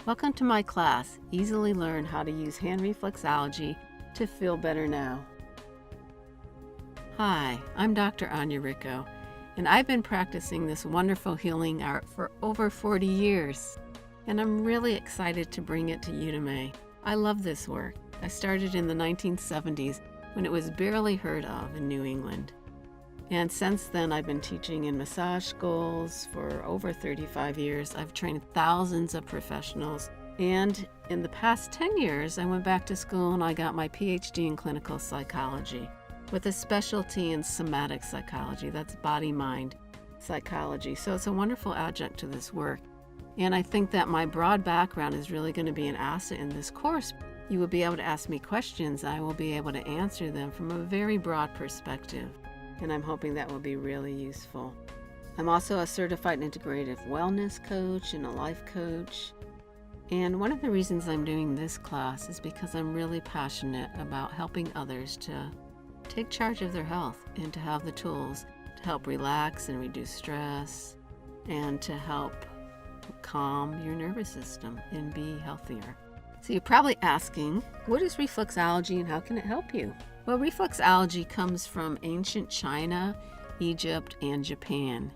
Welcome to my class, Easily Learn How to Use Hand Reflexology to Feel Better Now. Hi, I'm Dr. Anya Ricco, and I've been practicing this wonderful healing art for over 40 years, and I'm really excited to bring it to you today. I love this work. I started in the 1970s when it was barely heard of in New England. And since then, I've been teaching in massage schools for over 35 years. I've trained thousands of professionals. And in the past 10 years, I went back to school and I got my PhD in clinical psychology with a specialty in somatic psychology. That's body-mind psychology. So it's a wonderful adjunct to this work. And I think that my broad background is really going to be an asset in this course. You will be able to ask me questions. I will be able to answer them from a very broad perspective. And I'm hoping that will be really useful. I'm also a certified integrative wellness coach and a life coach. And one of the reasons I'm doing this class is because I'm really passionate about helping others to take charge of their health and to have the tools to help relax and reduce stress and to help calm your nervous system and be healthier. So you're probably asking, what is reflexology and how can it help you? Well, reflexology comes from ancient China, Egypt, and Japan,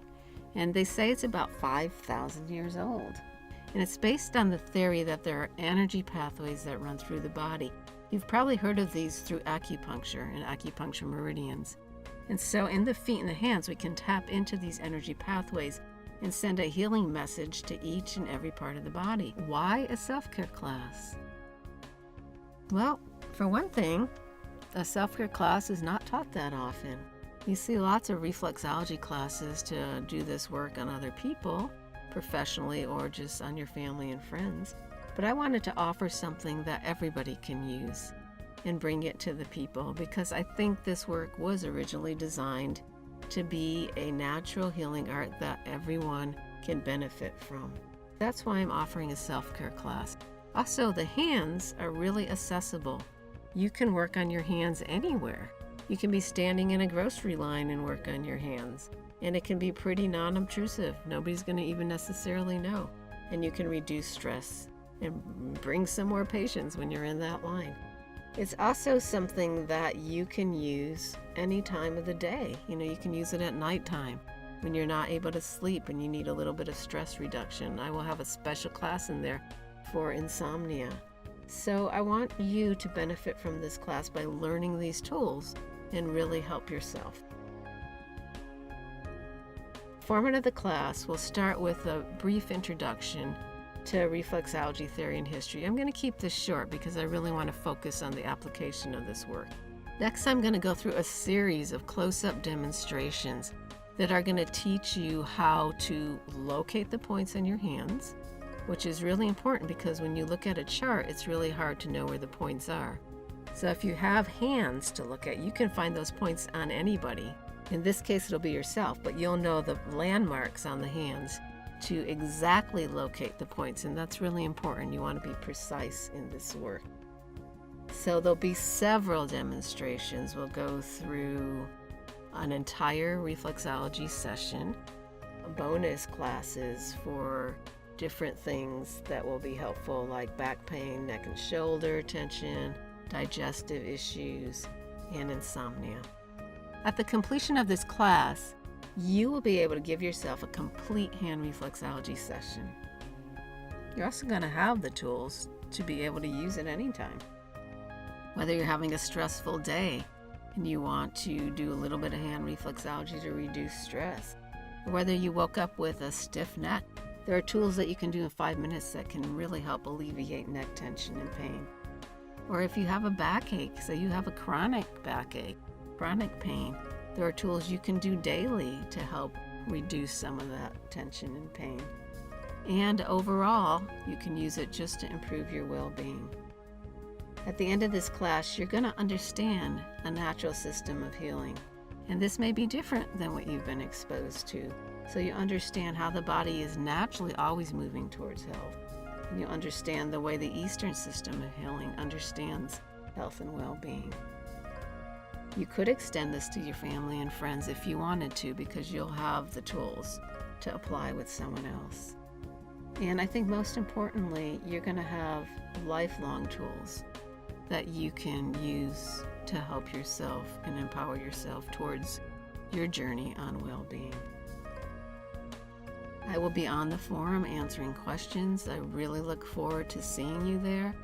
and they say it's about 5,000 years old. And it's based on the theory that there are energy pathways that run through the body. You've probably heard of these through acupuncture and acupuncture meridians. And so in the feet and the hands, we can tap into these energy pathways and send a healing message to each and every part of the body. Why a self-care class? Well, for one thing, a self-care class is not taught that often. You see lots of reflexology classes to do this work on other people, professionally or just on your family and friends. But I wanted to offer something that everybody can use and bring it to the people because I think this work was originally designed to be a natural healing art that everyone can benefit from. That's why I'm offering a self-care class. Also, the hands are really accessible. You can work on your hands anywhere. You can be standing in a grocery line and work on your hands. And it can be pretty non-obtrusive. Nobody's going to even necessarily know. And you can reduce stress and bring some more patience when you're in that line. It's also something that you can use any time of the day. You can use it at nighttime when you're not able to sleep and you need a little bit of stress reduction. I will have a special class in there for insomnia. So I want you to benefit from this class by learning these tools and really help yourself. The format of the class will start with a brief introduction to reflexology theory and history. I'm going to keep this short because I really want to focus on the application of this work. Next, I'm going to go through a series of close-up demonstrations that are going to teach you how to locate the points in your hands, which is really important because when you look at a chart, it's really hard to know where the points are. So if you have hands to look at, you can find those points on anybody. In this case, it'll be yourself, but you'll know the landmarks on the hands to exactly locate the points, and that's really important. You want to be precise in this work. So there'll be several demonstrations. We'll go through an entire reflexology session, bonus classes for different things that will be helpful, like back pain, neck and shoulder tension, digestive issues, and insomnia. At the completion of this class, you will be able to give yourself a complete hand reflexology session. You're also going to have the tools to be able to use it anytime. Whether you're having a stressful day and you want to do a little bit of hand reflexology to reduce stress, or whether you woke up with a stiff neck, there are tools that you can do in 5 minutes that can really help alleviate neck tension and pain. Or if you have a backache, so you have a chronic backache, chronic pain, there are tools you can do daily to help reduce some of that tension and pain. And overall, you can use it just to improve your well-being. At the end of this class, you're going to understand a natural system of healing. And this may be different than what you've been exposed to. So you understand how the body is naturally always moving towards health. And you understand the way the Eastern system of healing understands health and well-being. You could extend this to your family and friends if you wanted to, because you'll have the tools to apply with someone else. And I think most importantly, you're going to have lifelong tools that you can use to help yourself and empower yourself towards your journey on well-being. I will be on the forum answering questions. I really look forward to seeing you there.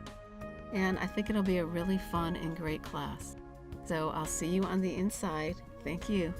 And I think it'll be a really fun and great class. So I'll see you on the inside. Thank you.